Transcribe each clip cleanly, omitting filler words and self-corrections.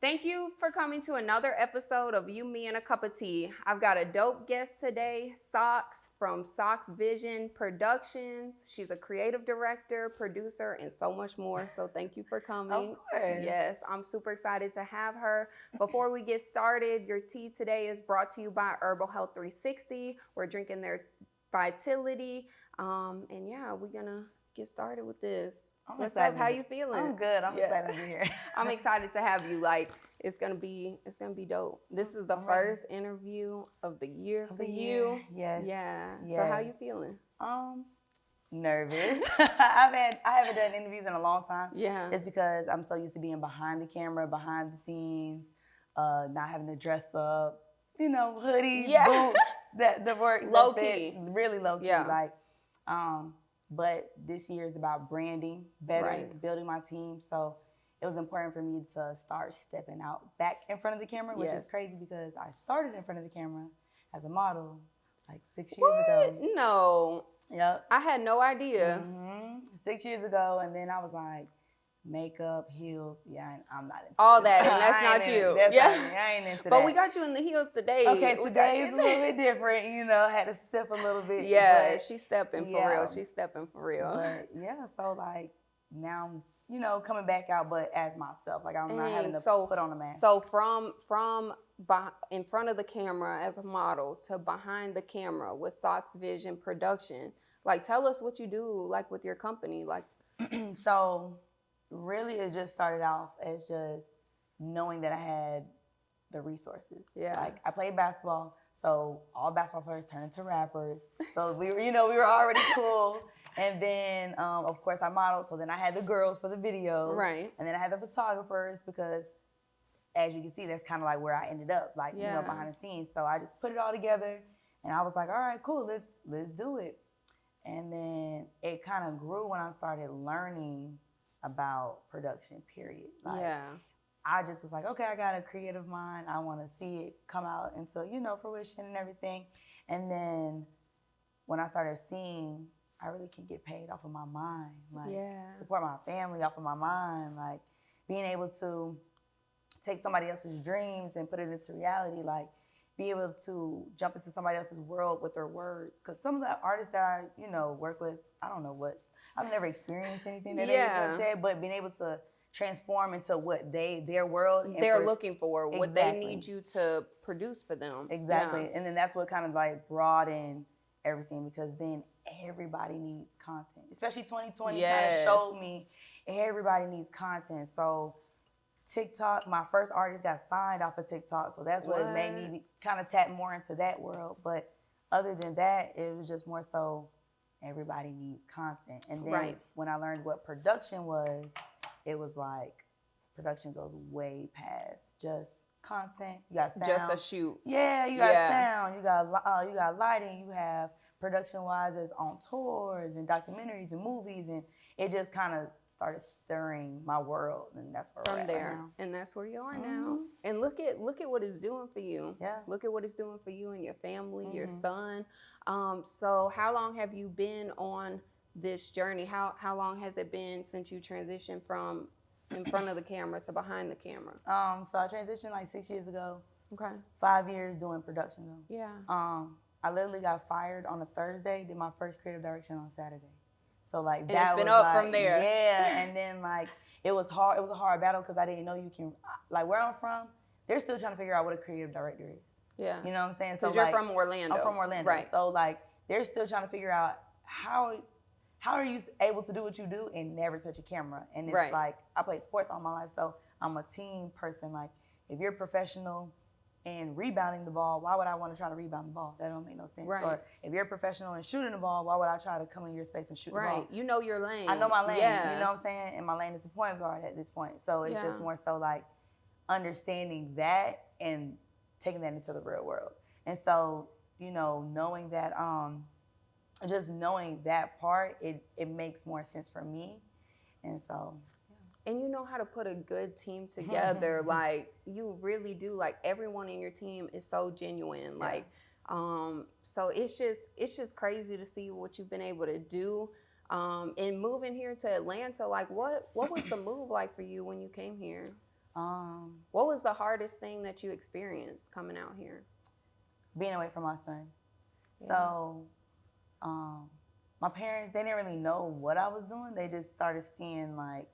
Thank you for coming to another episode of You, Me, and a Cup of Tea. I've got a dope guest today, Sockx from Sockx Vision Productions. She's a creative director, producer, and so much more. So thank you for coming. Of course. Yes, I'm super excited to have her. Before we get started, your tea today is brought to you by Herbal Health 360. We're drinking their Vitality. And yeah, we're gonna get started with this. What's up? How you feeling? I'm good. I'm excited to be here. I'm excited to have you. Like, it's gonna be dope. This is the first interview of the year for you. Yes. Yeah. Yes. So how you feeling? Nervous. I haven't done interviews in a long time. Yeah. It's because I'm so used to being behind the camera, behind the scenes, not having to dress up, hoodies, boots, the work. Low key. Really low key. Yeah. Like, but this year is about branding, better, building my team. So it was important for me to start stepping out back in front of the camera, which is crazy because I started in front of the camera as a model like 6 years ago. No. Yep. I had no idea. 6 years ago, and then I was like, makeup, heels. Yeah, I'm not into all this. that, and that's not you. That's not me. I ain't into that. But we got you in the heels today. Okay, today is a little bit different. I had to step a little bit. Yeah, she's stepping for real. She's stepping for real. But yeah, so like now, coming back out, but as myself. Like I'm not having to put on a mask. So from in front of the camera as a model to behind the camera with Sockx Vision Production, like tell us what you do, like with your company, like. So really, it just started off as just knowing that I had the resources. Yeah. Like I played basketball, so all basketball players turned into rappers. So we were already cool. And then, of course, I modeled. So then I had the girls for the videos. Right. And then I had the photographers because, as you can see, that's kind of like where I ended up, like, behind the scenes. So I just put it all together. And I was like, all right, cool, let's do it. And then it kind of grew when I started learning about production, period. Like, I just was like, okay, I got a creative mind. I want to see it come out into, fruition and everything. And then when I started seeing I really can get paid off of my mind, like support my family off of my mind, like being able to take somebody else's dreams and put it into reality, like be able to jump into somebody else's world with their words. Because some of the artists that I, work with, I don't know what, I've never experienced anything that they said, but being able to transform into what their world they're looking for, what they need you to produce for them. Exactly. Yeah. And then that's what kind of like broadened everything, because then everybody needs content. Especially 2020 kind of showed me everybody needs content. So TikTok, my first artist got signed off of TikTok. So that's what made me kind of tap more into that world. But other than that, it was just more so everybody needs content. And then when I learned what production was, it was like production goes way past just content. You got sound. Just a shoot. Yeah, you got sound. You got lighting. You have production-wise is on tours and documentaries and movies, and it just kind of started stirring my world, and that's where we're at right now. And that's where you are now. And look at what it's doing for you. Yeah. Look at what it's doing for you and your family, your son. So how long have you been on this journey? How long has it been since you transitioned from in front of the camera to behind the camera? So I transitioned like 6 years ago. Okay. 5 years doing production though. Yeah. I literally got fired on a Thursday, did my first creative direction on Saturday. So like and that it's been was up like, from there. Yeah, and then like it was hard. It was a hard battle because I didn't know you can, like where I'm from, they're still trying to figure out what a creative director is. Yeah. You know what I'm saying? So you're from Orlando. I'm from Orlando. Right. So like they're still trying to figure out how are you able to do what you do and never touch a camera? And it's like I played sports all my life, so I'm a team person. Like if you're professional and rebounding the ball, why would I want to try to rebound the ball? That don't make no sense. Right. Or if you're a professional and shooting the ball, why would I try to come in your space and shoot the ball? Right. You know your lane. I know my lane. Yeah. You know what I'm saying? And my lane is a point guard at this point. So it's just more so like understanding that and taking that into the real world. And so, knowing that, just knowing that part, it makes more sense for me. And so, And you know how to put a good team together. Like you really do. Like everyone in your team is so genuine. Like, so it's just crazy to see what you've been able to do. And moving here to Atlanta, like what was the move like for you when you came here? What was the hardest thing that you experienced coming out here? Being away from my son. Yeah. So, my parents, they didn't really know what I was doing. They just started seeing like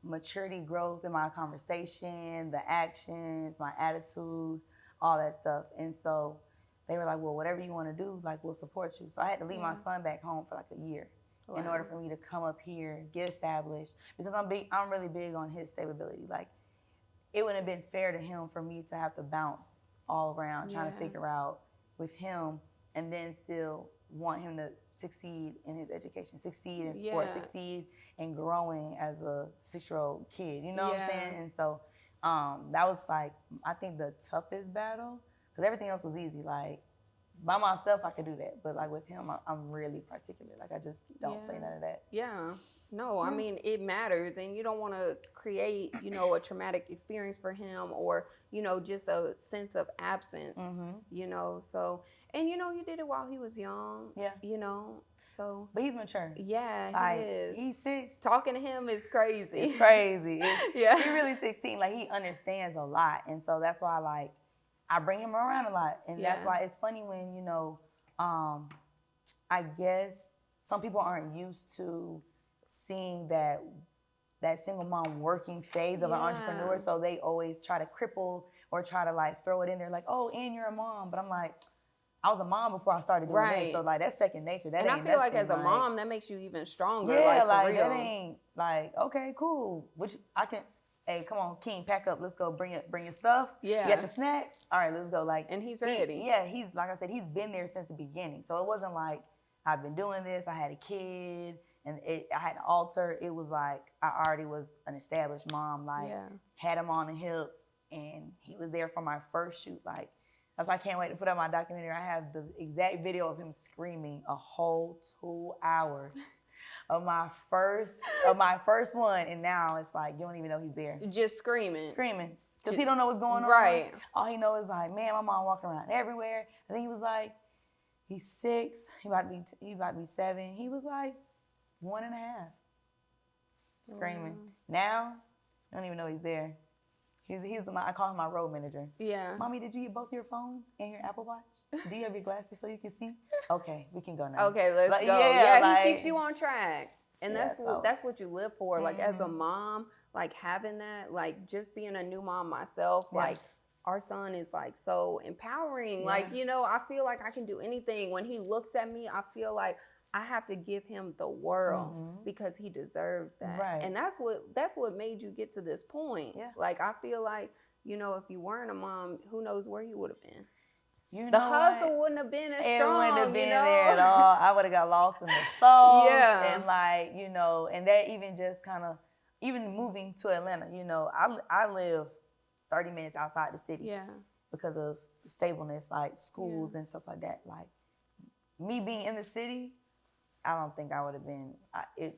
maturity growth in my conversation, the actions, my attitude, all that stuff. And so they were like, well, whatever you want to do, like, we'll support you. So I had to leave my son back home for like a year in order for me to come up here, get established, because I'm really big on his stability. Like, it wouldn't have been fair to him for me to have to bounce all around trying to figure out with him and then still want him to succeed in his education, succeed in sports, succeed in growing as a 6-year-old kid. You know what I'm saying? And so that was like, I think the toughest battle, because everything else was easy. Like, by myself, I could do that. But like with him, I'm really particular. Like, I just don't play none of that. Yeah. No, I mean, it matters. And you don't want to create, you know, a traumatic experience for him or, you know, just a sense of absence, you know. So, and, you know, you did it while he was young. Yeah. You know, so. But he's mature. Yeah, like, he is. He's 6. Talking to him is crazy. It's crazy. He really 16. Like, he understands a lot. And so that's why, like, I bring him around a lot. And that's why it's funny when, you know, I guess some people aren't used to seeing that single mom working phase of an entrepreneur. So they always try to cripple or try to like throw it in there like, oh, and you're a mom. But I'm like, I was a mom before I started doing this. So like, that's second nature. That and ain't I feel nothing, like as a mom, that makes you even stronger. Yeah, like that ain't like, okay, cool. Which I can, hey, come on, King, pack up. Let's go. Bring your stuff. Yeah. You got your snacks. All right, let's go. Like, and he's ready. He's like I said, he's been there since the beginning. So it wasn't like I've been doing this. I had a kid and I had an altar. It was like I already was an established mom. Like, had him on the hip, and he was there for my first shoot. Like, that's why I can't wait to put out my documentary. I have the exact video of him screaming a whole 2 hours. Of my first one, and now it's like you don't even know he's there. Just screaming, because he don't know what's going on. Right. All he knows is like, man, my mom walking around everywhere. I think he was like, he's 6. He about to be 7. He was like 1.5, screaming. Now, I don't even know he's there. I call him my road manager. Yeah. Mommy, did you get both your phones and your Apple Watch? Do you have your glasses so you can see? Okay, we can go now. Okay, let's go. Yeah, like, he keeps you on track. And that's what you live for. Like, as a mom, like, having that, like, just being a new mom myself, like, our son is, like, so empowering. Like, you know, I feel like I can do anything. When he looks at me, I feel like I have to give him the world because he deserves that. Right. And that's what made you get to this point. Yeah. Like, I feel like, you know, if you weren't a mom, who knows where you would have been. You know, the hustle wouldn't have been as strong. It wouldn't have been there at all. I would have got lost in the sauce. And like, you know, and that even just kind of, even moving to Atlanta, you know, I live 30 minutes outside the city. Yeah. Because of stableness, like schools and stuff like that. Like, me being in the city, I don't think I would have been, it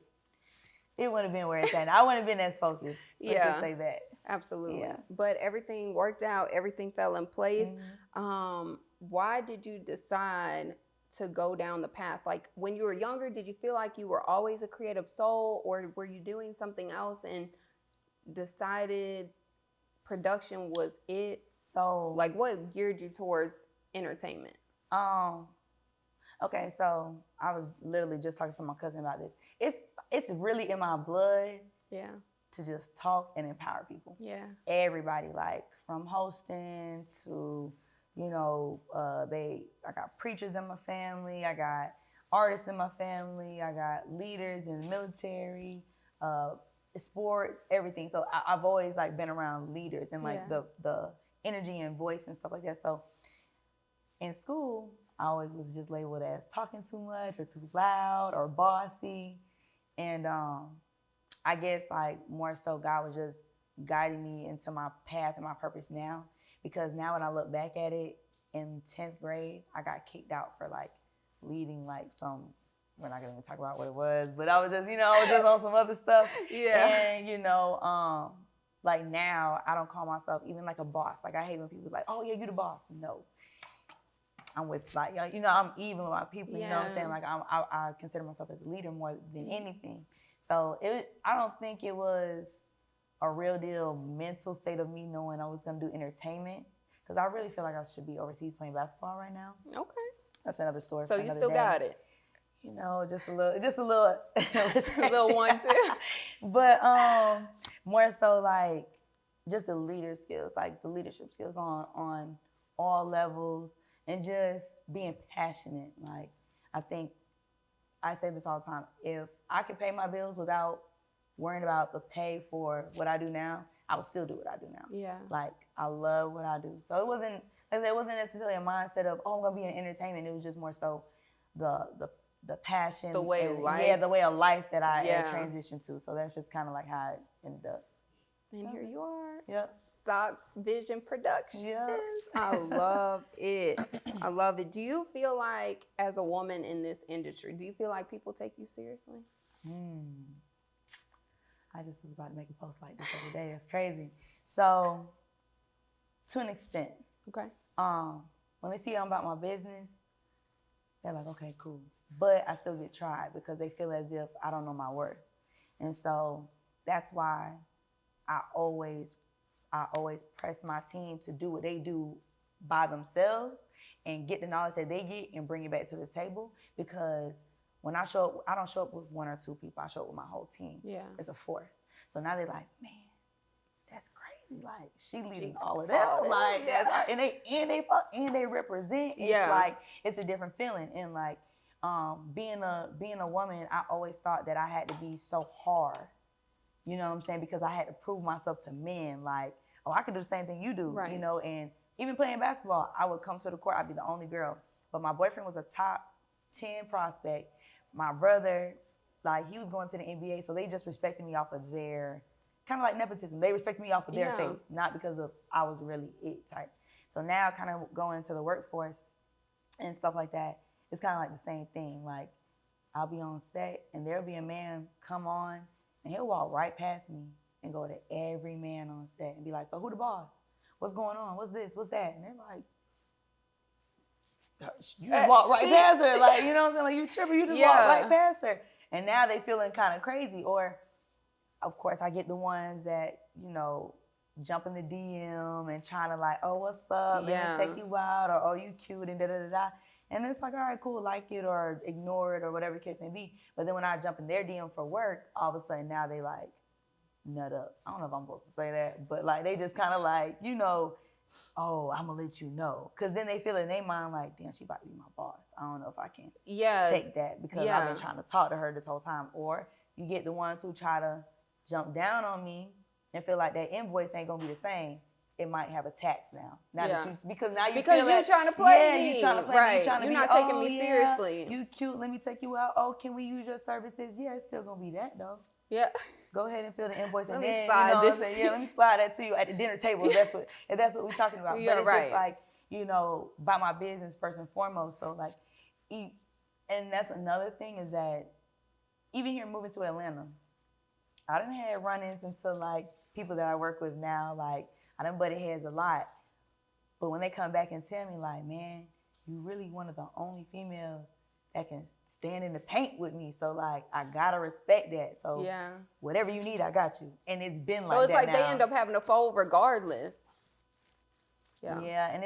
wouldn't have been where it's at. I wouldn't have been as focused. Let's just say that. Absolutely. Yeah. But everything worked out. Everything fell in place. Why did you decide to go down the path? Like, when you were younger, did you feel like you were always a creative soul, or were you doing something else and decided production was it? So, like, what geared you towards entertainment? Okay, so I was literally just talking to my cousin about this. It's really in my blood. Yeah. To just talk and empower people. Yeah. Everybody, like, from hosting to, you know, I got preachers in my family, I got artists in my family, I got leaders in the military, sports, everything. So I've always like been around leaders and like the energy and voice and stuff like that. So in school, I always was just labeled as talking too much or too loud or bossy. And I guess like more so God was just guiding me into my path and my purpose now. Because now when I look back at it, in 10th grade, I got kicked out for like leading like some, we're not gonna even talk about what it was, but I was just, you know, I was just on some other stuff. Yeah. And, you know, like now I don't call myself even like a boss. Like I hate when people like, oh yeah, you the boss. No. I'm with like, you know, I'm even with my people, you know what I'm saying? Like I consider myself as a leader more than anything. So I don't think it was a real deal mental state of me knowing I was going to do entertainment. Because I really feel like I should be overseas playing basketball right now. Okay. That's another story So for you another still day. got it. You know, just a little, A little one too. But more so like just the leader skills, like the leadership skills on all levels, and just being passionate. Like, I think I say this all the time. If I could pay my bills without worrying about the pay for what I do now, I would still do what I do now. Yeah. Like, I love what I do. So it wasn't necessarily a mindset of, oh, I'm gonna be in entertainment. It was just more so the passion, The way of life. Yeah, the way of life that I Yeah. had transitioned to. So that's just kind of like how it ended up. And here you are. Yep. Sockx Vision Productions. Yep. I love it. I love it. Do you feel like, as a woman in this industry, do you feel like people take you seriously? I just was about to make a post like this every day. It's crazy. So, to an extent. Okay. When they see I'm about my business, they're like, okay, cool. But I still get tried because they feel as if I don't know my worth. And so that's why I always press my team to do what they do by themselves and get the knowledge that they get and bring it back to the table. Because when I show up, I don't show up with one or two people. I show up with my whole team. Yeah. It's a force. So now they're like, man, that's crazy. Like, she leading all of that. Like, yeah. and they represent. It's Yeah. like, it's a different feeling. And like, being a woman, I always thought that I had to be so hard. You know what I'm saying? Because I had to prove myself to men. Like, oh, I could do the same thing you do. Right. You know, and even playing basketball, I would come to the court. I'd be the only girl. But my boyfriend was a top 10 prospect. My brother, like, he was going to the NBA, so they just respected me off of their, kind of like nepotism. They respected me off of their face, not because of I was really it type. So now kind of going into the workforce and stuff like that, it's kind of like the same thing. Like, I'll be on set, and there'll be a man come on, and he'll walk right past me and go to every man on set and be like, so who the boss? What's going on? What's this? What's that? And they're like, you just walk right past her. Like, you know what I'm saying? Like, you tripping, you just walk right past her. And now they feeling kind of crazy. Or, of course, I get the ones that, you know, jump in the DM and trying to like, oh, what's up? Let me take you out. Or, oh, you cute and da-da-da-da. And it's like, all right, cool, like it or ignore it or whatever the case may be. But then when I jump in their DM for work, all of a sudden now they like nut up. I don't know if I'm supposed to say that, but like they just kind of like, you know, oh, I'm gonna let you know. Cause then they feel in their mind like, damn, she about to be my boss. I don't know if I can take that because I've been trying to talk to her this whole time. Or you get the ones who try to jump down on me and feel like that invoice ain't gonna be the same. It might have a tax now. Because now you're trying to play me. You're trying to play right. me. You're not taking me seriously. You cute. Let me take you out. Oh, can we use your services? Yeah, it's still gonna be that though. Yeah. Go ahead and fill the invoice, and Let me then slide you know what I'm this. saying. Yeah, let me slide that to you at the dinner table. If that's what we're talking about. You're but it's right. just like, you know, about my business first and foremost. So like, and that's another thing is that even here moving to Atlanta, I done had run-ins into like people that I work with now. Like, I done butted heads a lot. But when they come back and tell me like, man, you really one of the only females that can stand in the paint with me. So like, I gotta respect that. So whatever you need, I got you. And it's been like that. So it's like now. They end up having to fold regardless. Yeah, and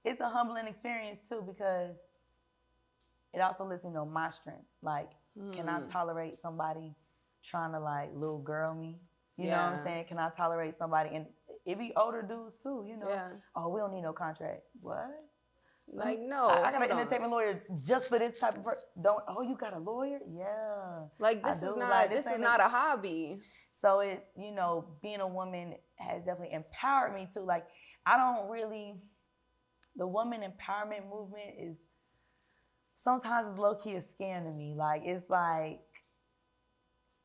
it's a humbling experience too, because it also lets me know my strength. Like, can I tolerate somebody trying to like little girl me? You know what I'm saying? Can I tolerate somebody? And it be older dudes too, you know? Oh, we don't need no contract. What? Like, no. I got an entertainment lawyer just for this type of person. You got a lawyer? Yeah. Like, this is not a hobby. So it, you know, being a woman has definitely empowered me too. Like, the woman empowerment movement is, sometimes it's low-key a scam to me. Like, it's like,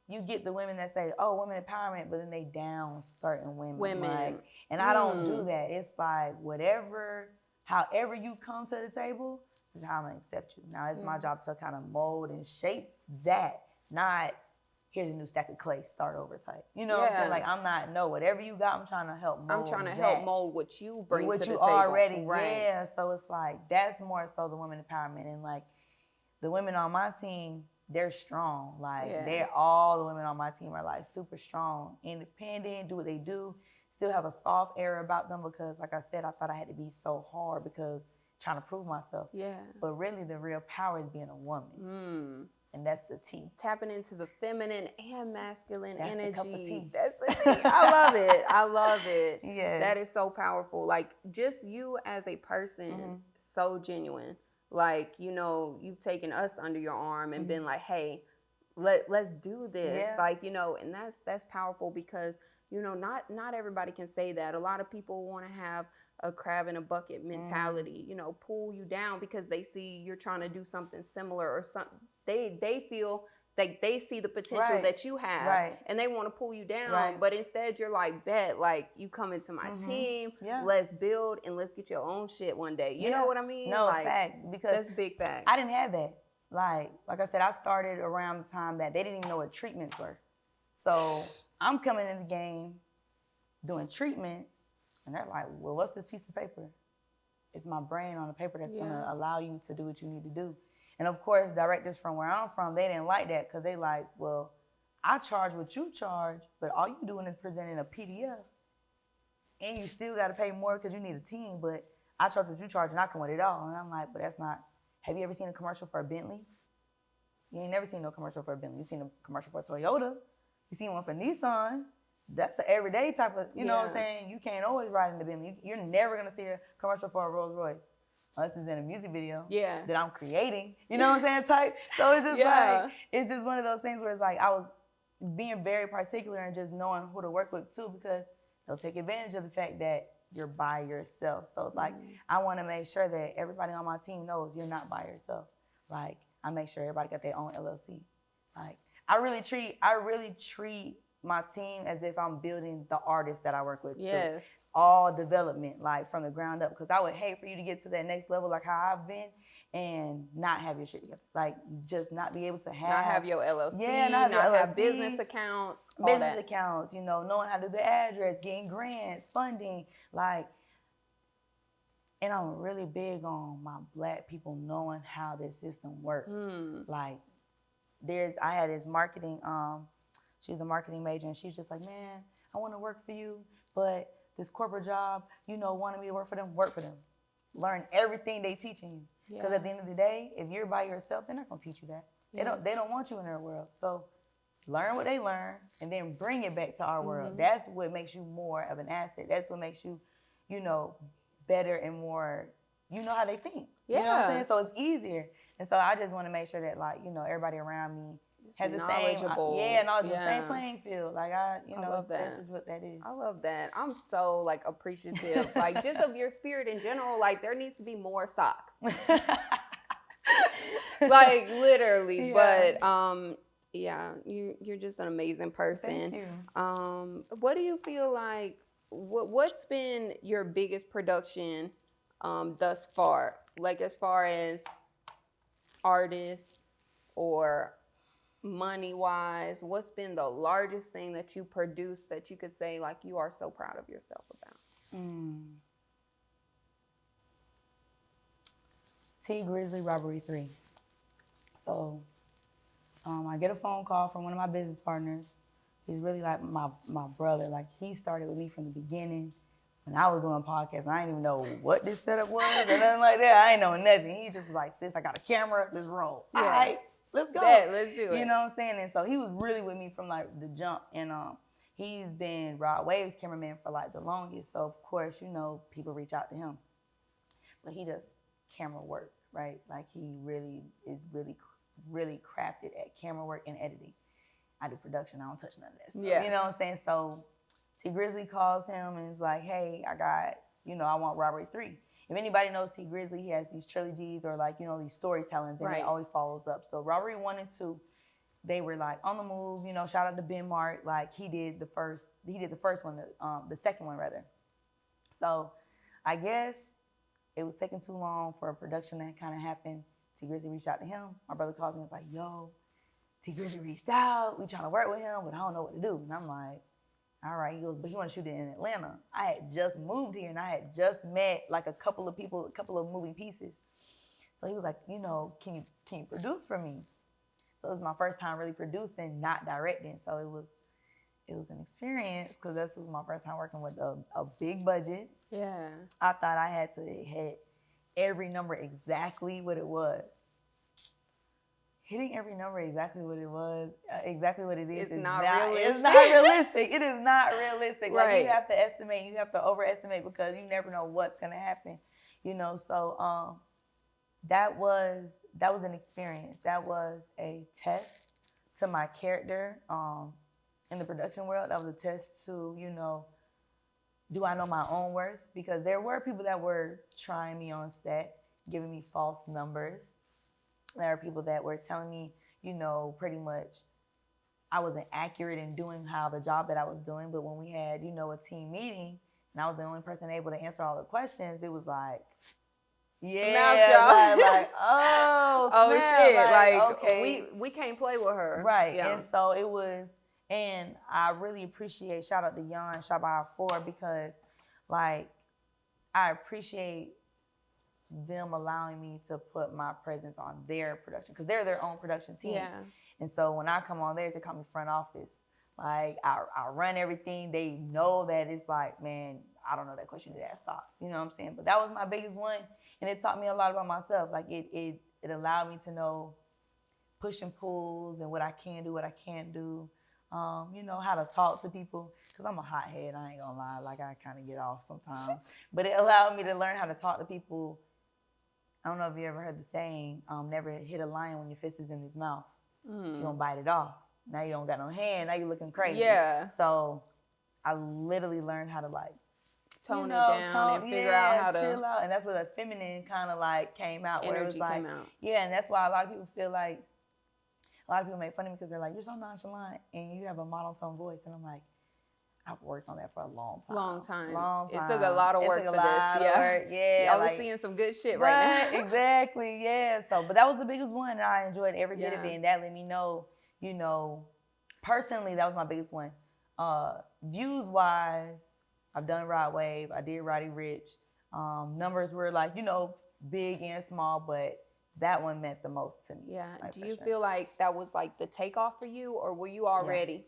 you get the women that say, oh, women empowerment, but then they down certain women. Like, and I don't do that. It's like, however you come to the table, is how I'm gonna accept you. Now, it's my job to kind of mold and shape that, not here's a new stack of clay, start over type. You know what I'm saying? Like, whatever you got, I'm trying to help mold. I'm trying to help mold what you bring to the table. What you already, right. So it's like, that's more so the women empowerment. And like, the women on my team, they're strong. Like, Yeah. all the women on my team are like super strong, independent, do what they do, still have a soft air about them because, like I said, I thought I had to be so hard because trying to prove myself. Yeah. But really, the real power is being a woman. And that's the tea. Tapping into the feminine and masculine That's energy. the cup of tea. That's the tea. I love it. I love it. Yes. That is so powerful. Like, just you as a person, so genuine. Like, you know, you've taken us under your arm and been like, hey, let's do this. Yeah. Like, you know, and that's powerful because, you know, not everybody can say that. A lot of people want to have a crab in a bucket mentality, you know, pull you down because they see you're trying to do something similar or something. They feel like they see the potential that you have and they want to pull you down. But instead you're like, bet, like, you come into my team, let's build and let's get your own shit one day. You know what I mean? No, like, facts. Because that's big facts. I didn't have that. Like I said, I started around the time that they didn't even know what treatments were. So I'm coming in the game doing treatments and they're like, well, what's this piece of paper? It's my brain on a paper that's going to allow you to do what you need to do. And of course, directors from where I'm from, they didn't like that because they like, well, I charge what you charge, but all you doing is presenting a PDF. And you still got to pay more because you need a team, but I charge what you charge and I come with it all. And I'm like, but that's not, have you ever seen a commercial for a Bentley? You ain't never seen no commercial for a Bentley. You seen a commercial for a Toyota. You seen one for Nissan. That's an everyday type of, you know what I'm saying? You can't always ride in the Bentley. You're never going to see a commercial for a Rolls Royce. Unless it's in a music video that I'm creating, you know what I'm saying, type. So it's just like, it's just one of those things where it's like I was being very particular and just knowing who to work with too, because they'll take advantage of the fact that you're by yourself. So like, I want to make sure that everybody on my team knows you're not by yourself. Like, I make sure everybody got their own LLC. Like, I really treat my team as if I'm building the artists that I work with too. All development, like from the ground up, because I would hate for you to get to that next level like how I've been and not have your shit together. Like, just not be able to have... Not have your LLC, not have business accounts, business accounts, you know, knowing how to do the address, getting grants, funding, like... And I'm really big on my Black people knowing how this system works. Like, I had this marketing, she was a marketing major, and she was just like, man, I want to work for you, but this corporate job, you know, wanted me to work for them. Learn everything they teaching you. Because at the end of the day, if you're by yourself, they're not going to teach you that. They don't want you in their world. So learn what they learn and then bring it back to our world. That's what makes you more of an asset. That's what makes you, you know, better and more, you know how they think. You know what I'm saying? So it's easier. And so I just want to make sure that, like, you know, everybody around me has the same, knowledgeable, same playing field. Like, you know, that's just what that is. I love that. I'm so, like, appreciative, like, just of your spirit in general. Like, there needs to be more Sockx. Like, literally. But, you're just an amazing person. Thank you. What do you feel like, what's been your biggest production thus far? Like, as far as artists or money-wise, what's been the largest thing that you produced that you could say, like, you are so proud of yourself about? Tee Grizzly Robbery 3. So I get a phone call from one of my business partners. He's really like my brother. Like, he started with me from the beginning. When I was doing podcasts, I didn't even know what this setup was or nothing like that. I ain't know nothing. He just was like, sis, I got a camera, let's roll. All right, let's go. Let's do it. You know what I'm saying? And so he was really with me from like the jump. And he's been Rod Wave's cameraman for like the longest. So of course, you know, people reach out to him. But he does camera work, right? Like, he really is really crafted at camera work and editing. I do production, I don't touch none of that stuff. You know what I'm saying? So Tee Grizzly calls him and is like, hey, I got, you know, I want Robbery 3. If anybody knows Tee Grizzly, he has these trilogies or, like, you know, these storytellings, and it always follows up. So Robbery 1 and 2, they were like on the move, you know, shout out to Ben Mark. Like, he did the first one, the second one rather. So I guess it was taking too long for a production that kind of happened. Tee Grizzly reached out to him. My brother calls me and was like, yo, Tee Grizzly reached out. We trying to work with him, but I don't know what to do. And I'm like, all right. He goes, but he want to shoot it in Atlanta. I had just moved here and I had just met like a couple of people, a couple of moving pieces. So he was like, you know, can you produce for me? So it was my first time really producing, not directing. So it was an experience because this was my first time working with a big budget. Yeah. I thought I had to hit every number exactly what it was. Hitting every number exactly what it was, exactly what it is not realistic. It's not realistic. It is not realistic. Right. Like, you have to estimate, you have to overestimate because you never know what's gonna happen. You know, so that was an experience. That was a test to my character in the production world. That was a test to, you know, do I know my own worth? Because there were people that were trying me on set, giving me false numbers. There are people that were telling me, you know, pretty much I wasn't accurate in doing the job that I was doing. But when we had, you know, a team meeting and I was the only person able to answer all the questions, it was like, yeah, like oh, snap, shit, like okay, we can't play with her, right? Yeah. And so it was, and I really appreciate, shout out to Yon, Shabbat 4, because like I appreciate them allowing me to put my presence on their production because they're their own production team. Yeah. And so when I come on theirs, they call me front office. Like I run everything. They know that it's like, man, I don't know that question to ask Sockx. You know what I'm saying? But that was my biggest one. And it taught me a lot about myself. Like it allowed me to know push and pulls and what I can do, what I can't do. You know, how to talk to people. Because I'm a hothead, I ain't gonna lie. Like I kind of get off sometimes. But it allowed me to learn how to talk to people. I don't know if you ever heard the saying, never hit a lion when your fist is in his mouth. You're gonna bite it off. Now you don't got no hand, now you're looking crazy. Yeah. So I literally learned how to like tone it down and figure out how to chill out. And that's where the feminine kind of like came out, where it was like, yeah, and that's why a lot of people feel like, a lot of people make fun of me because they're like, you're so nonchalant and you have a monotone voice. And I'm like, I've worked on that for a long time. Long time. It took a lot of work for this. Yeah. Yeah. I was seeing some good shit right now. Exactly. Yeah. So, but that was the biggest one, and I enjoyed every bit of it. And that let me know, you know, personally, that was my biggest one. Views wise, I've done Rod Wave. I did Roddy Rich. Numbers were like, you know, big and small, but that one meant the most to me. Yeah. Like, do you feel like that was like the takeoff for you, or were you already?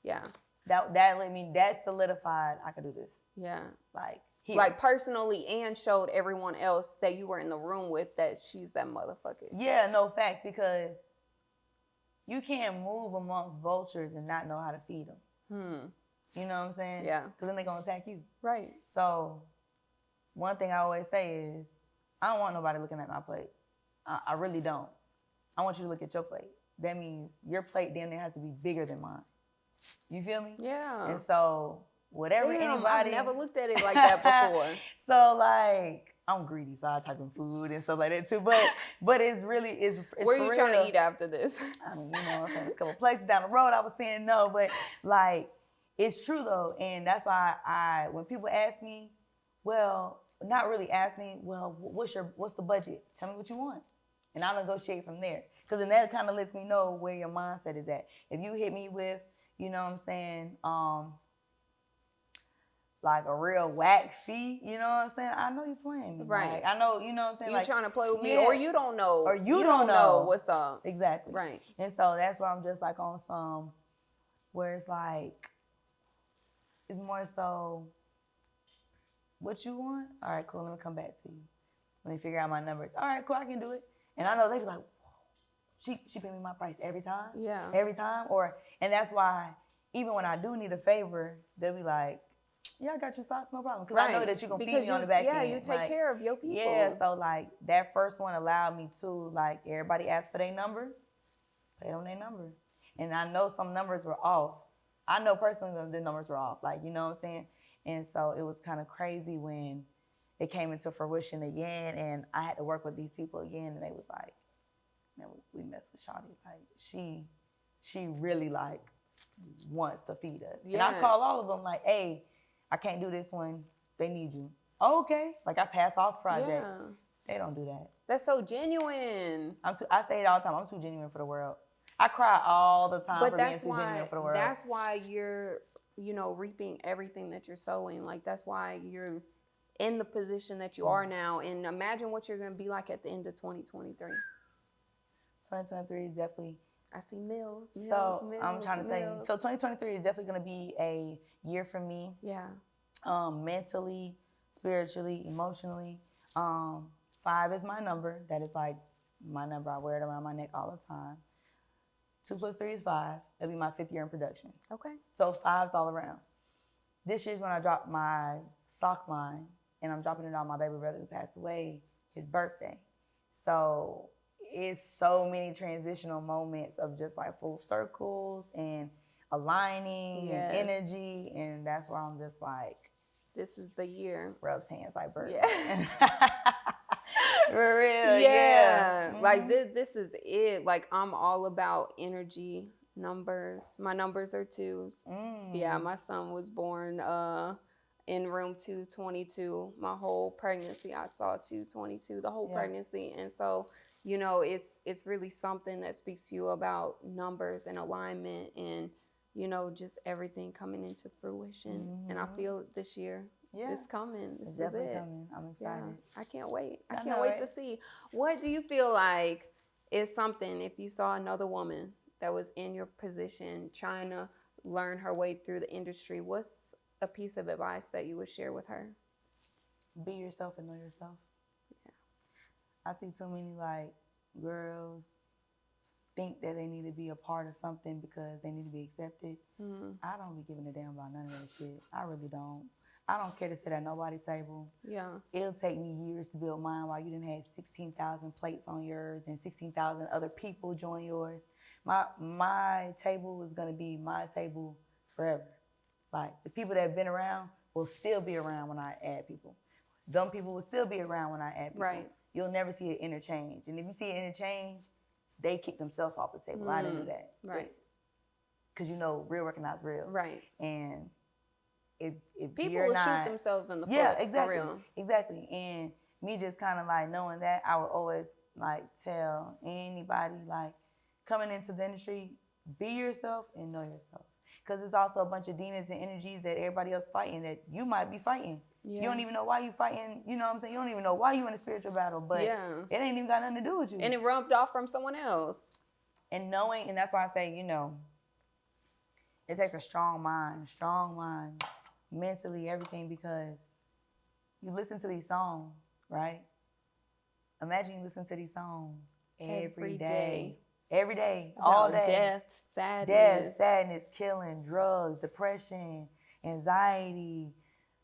Yeah. That let me, that solidified I could do this. Yeah. Like here. Like personally, and showed everyone else that you were in the room with that she's that motherfucker. Yeah, no, facts, because you can't move amongst vultures and not know how to feed them. You know what I'm saying? Yeah. Because then they're going to attack you. Right. So one thing I always say is, I don't want nobody looking at my plate. I really don't. I want you to look at your plate. That means your plate damn near has to be bigger than mine. You feel me? Yeah. And so whatever anybody... I've never looked at it like that before. So like, I'm greedy, so I type in food and stuff like that too. But it's really, it's where for you real. Trying to eat after this? I mean, you know, there's a couple places down the road I was saying no, but like, it's true though. And that's why when people ask me, well, not really ask me, well, what's the budget? Tell me what you want. And I'll negotiate from there. Because then that kind of lets me know where your mindset is at. If you hit me with, you know what I'm saying, like a real whack fee, you know what I'm saying? I know you're playing me. Right. Like, I know, you know what I'm saying? You like, trying to play with me, or you don't know. Or you don't know what's up. Exactly. Right. And so that's why I'm just like on some, where it's like, it's more so, what you want? All right, cool, let me come back to you. Let me figure out my numbers. All right, cool, I can do it. And I know they be like, she pay me my price every time? Yeah. Every time? And that's why, even when I do need a favor, they'll be like, yeah, I got you Sockx, no problem. Because I know that you're going to feed me on the back end. Yeah, you take care of your people. Yeah, so like, that first one allowed me to, like, everybody asked for their number, pay on their number. And I know some numbers were off. I know personally that the numbers were off, like, you know what I'm saying? And so it was kind of crazy when it came into fruition again, and I had to work with these people again, and they was like, man, we messed with Shawty. Like, she really, like, wants to feed us. Yeah. And I call all of them like, hey, I can't do this one. They need you. Oh, okay. Like, I pass off projects. Yeah. They don't do that. That's so genuine. I say it all the time. I'm too genuine for the world. I cry all the time for being too genuine for the world. That's why you're, you know, reaping everything that you're sowing. Like, that's why you're in the position that you are now. And imagine what you're going to be like at the end of 2023. 2023 is definitely I see Mills. So I'm trying to tell you. So 2023 is definitely going to be a year for me. Yeah. Mentally, spiritually, emotionally. 5 is my number. That is like my number. I wear it around my neck all the time. 2 plus 3 is 5. It'll be my 5th year in production. Okay. So 5's all around. This year's when I dropped my sock line, and I'm dropping it on my baby brother who passed away, his birthday. So it's so many transitional moments of just like full circles and aligning and energy, and that's why I'm just like, this is the year. Rubs hands like bird. Yeah. For real, yeah. Mm-hmm. Like this is it. Like I'm all about energy, numbers. My numbers are 2s. Yeah, my son was born in room 222. My whole pregnancy, I saw 222, the whole pregnancy. And so, you know, it's really something that speaks to you about numbers and alignment and, you know, just everything coming into fruition. And I feel this year it's coming. It's definitely coming. I'm excited. Yeah, I can't wait. I can't wait to see. What do you feel like is something, if you saw another woman that was in your position trying to learn her way through the industry, what's a piece of advice that you would share with her? Be yourself and know yourself. Yeah. I see too many like girls think that they need to be a part of something because they need to be accepted. I don't be giving a damn about none of that shit. I really don't. I don't care to sit at nobody's table. Yeah. It'll take me years to build mine while you done had 16,000 plates on yours and 16,000 other people join yours. My table is gonna be my table forever. Like the people that have been around will still be around when I add people. Them people will still be around when I add people. Right. You'll never see an interchange. And if you see an interchange, they kick themselves off the table. I didn't do that. Right. Because you know, real recognize real. Right. And if people you're will not, shoot themselves in the foot. Yeah, exactly. Exactly. And me just kind of like knowing that, I would always like tell anybody like coming into the industry, be yourself and know yourself. Because there's also a bunch of demons and energies that everybody else fighting that you might be fighting. Yeah. You don't even know why you fighting, you know what I'm saying? You don't even know why you in a spiritual battle, but it ain't even got nothing to do with you. And it rubbed off from someone else. And knowing, and that's why I say, you know, it takes a strong mind, mentally, everything, because you listen to these songs, right? Imagine you listen to these songs every day. Every day, all day. Death, sadness, killing, drugs, depression, anxiety,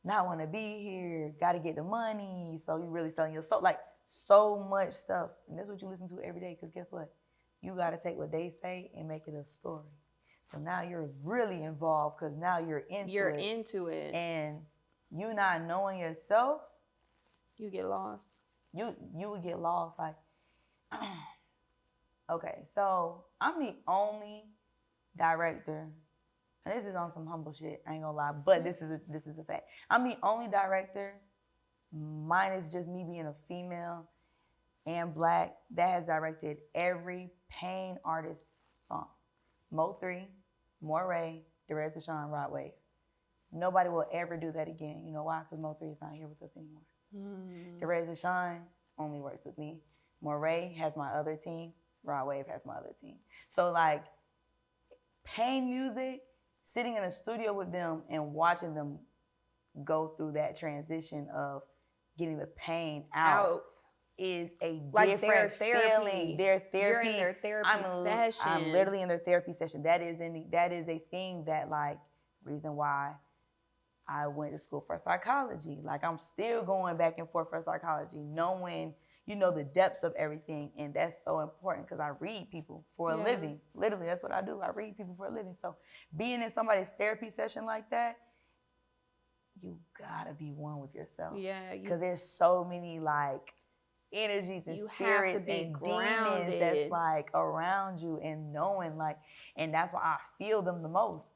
not want to be here, got to get the money, so you really selling your soul. Like, so much stuff. And that's what you listen to every day, because guess what? You got to take what they say and make it a story. So now you're really involved because now you're into it. And you not knowing yourself, you get lost. You would get lost. Like, okay, so I'm the only director, and this is on some humble shit, I ain't gonna lie, but this is a fact. I'm the only director, minus just me being a female and black, that has directed every Pain artist song. Mo3, Moray, Derez Deshawn, Rod Wave. Nobody will ever do that again. You know why? Because Mo3 is not here with us anymore. Derez Deshawn only works with me. Moray has my other team. Rod Wave has my other team. So like, Pain music, sitting in a studio with them and watching them go through that transition of getting the pain out. Is a like different feeling. Their therapy. You're in their therapy session. I'm literally in their therapy session. That is a thing that, like, reason why I went to school for psychology. Like, I'm still going back and forth for psychology, knowing, you know, the depths of everything. And that's so important because I read people for a living. Literally, that's what I do. I read people for a living. So being in somebody's therapy session like that, you gotta be one with yourself. Yeah. Because there's so many, like, energies and spirits and demons that's like around you, and knowing, like, and that's why I feel them the most.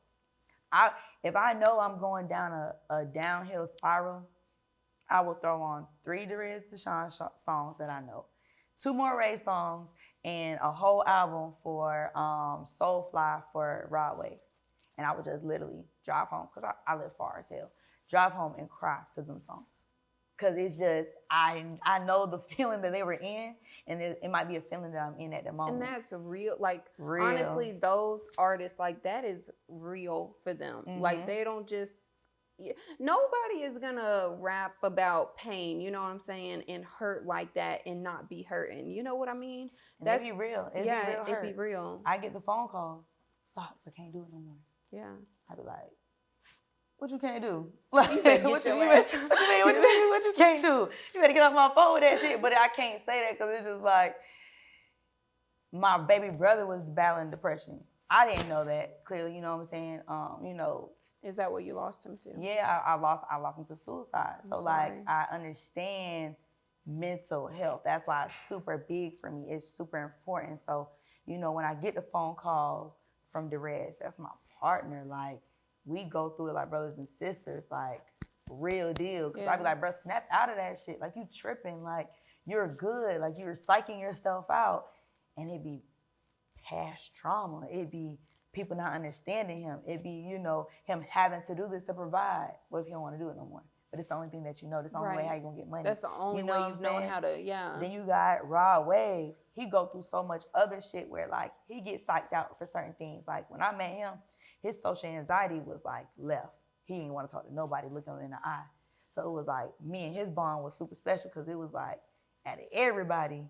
If I know I'm going down a downhill spiral, I will throw on 3 Derez Deshawn songs that I know, 2 more Ray songs, and a whole album for Soulfly for Rod Wave. And I would just literally drive home, because I live far as hell, drive home and cry to them songs. Cause it's just I know the feeling that they were in, and it might be a feeling that I'm in at the moment. And that's real. Like Real. honestly, those artists, like that is real for them. Like they don't just. Nobody is gonna rap about pain, you know what I'm saying, and hurt like that and not be hurting. You know what I mean? And it'd be real. It'd be real hurt. It'd be real. I get the phone calls. Sockx, I can't do it no more. Yeah. I'd be like, what you can't do? Like, You what you mean? What you can't do? You better get off my phone with that shit. But I can't say that because it's just like, my baby brother was battling depression. I didn't know that, clearly, you know what I'm saying? You know. Is that what you lost him to? Yeah, I lost him to suicide. So like, I understand mental health. That's why it's super big for me. It's super important. So, you know, when I get the phone calls from Derez, that's my partner. Like, we go through it like brothers and sisters, like real deal. Cause I be like, bro, snap out of that shit. Like, you tripping, like you're good, like you're psyching yourself out. And it be past trauma. It be people not understanding him. It be, you know, him having to do this to provide. What if you don't want to do it no more? But it's the only thing that you know. That's the only way how you gonna get money. That's the only way you've known how to, Then you got Raw Wave. He go through so much other shit where like he gets psyched out for certain things. Like when I met him, his social anxiety was like left. He didn't want to talk to nobody, looking him in the eye. So it was like me and his bond was super special because it was like out of everybody,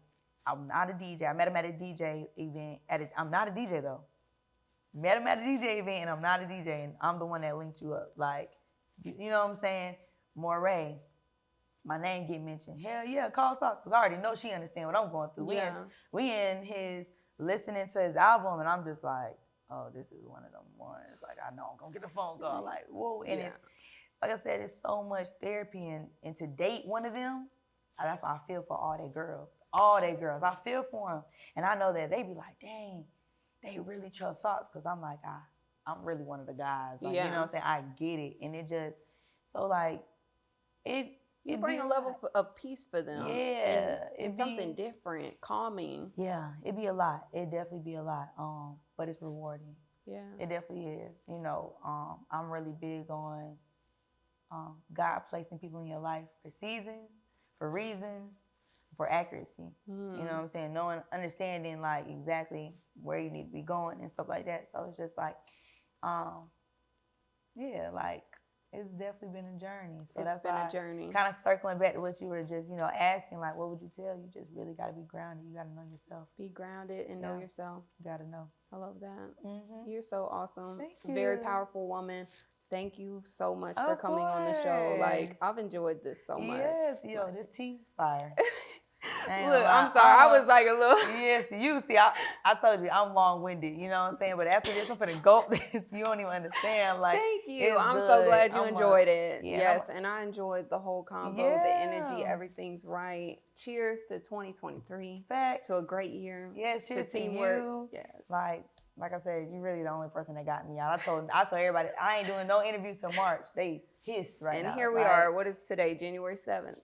I'm not a DJ. I met him at a DJ event. I'm not a DJ though. Met him at a DJ event and I'm not a DJ and I'm the one that linked you up. Like, you know what I'm saying? Moray, my name get mentioned. Hell yeah, call Sockx, because I already know she understand what I'm going through. We in his listening to his album and I'm just like, oh, this is one of them ones. Like, I know I'm gonna get a phone call. Like, whoa. And it's, like I said, it's so much therapy and to date one of them, that's why I feel for all they girls. All they girls, I feel for them. And I know that they be like, dang, they really trust Sockx, because I'm like, I'm really one of the guys. Like, you know what I'm saying? I get it. And it just, so like, you bring a level of peace for them. Yeah. It's something different, calming. Yeah, it'd be a lot. It'd definitely be a lot. But it's rewarding. Yeah. It definitely is. You know, I'm really big on God placing people in your life for seasons, for reasons, for accuracy. You know what I'm saying? Knowing, understanding like exactly where you need to be going and stuff like that. So it's just like, yeah, like it's definitely been a journey. So that's why kind of circling back to what you were just, you know, asking, like, what would you tell? You just really got to be grounded. You got to know yourself. Be grounded and know yourself. You got to know. I love that. You're so awesome. Thank you. Very powerful woman. Thank you so much for coming on the show. Like, I've enjoyed this so much. Yes, yo, this tea fire. Look, I'm sorry. I was like a little. Yes, you see, I told you I'm long-winded. You know what I'm saying? But after this, I'm finna gulp this. You don't even understand. Like, thank you. I'm so glad you enjoyed it. Yes, and I enjoyed the whole combo, the energy, everything's right. Cheers to 2023. Facts. To a great year. Yes, cheers to teamwork. You. Yes. Like I said, you're really the only person that got me out. I told everybody I ain't doing no interviews till March. They pissed right now. And here we are. What is today? January 7th.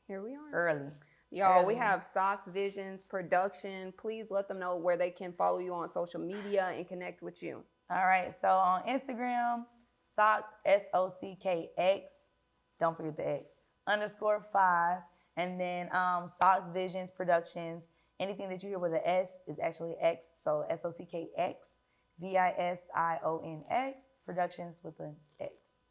Here we are. Early. Y'all, we have Sockx Visions Production. Please let them know where they can follow you on social media and connect with you. All right. So on Instagram, Sockx, SOCKX. Don't forget the X. _5. And then Sockx Visions Productions. Anything that you hear with an S is actually X. So SOCKX, VISIONX, Productions with an X.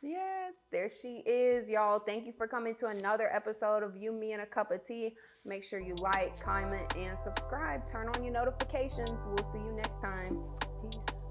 Yeah, there she is, y'all. Thank you for coming to another episode of You, Me, and a Cup of Tea. Make sure you like, comment, and subscribe. Turn on your notifications. We'll see you next time. Peace.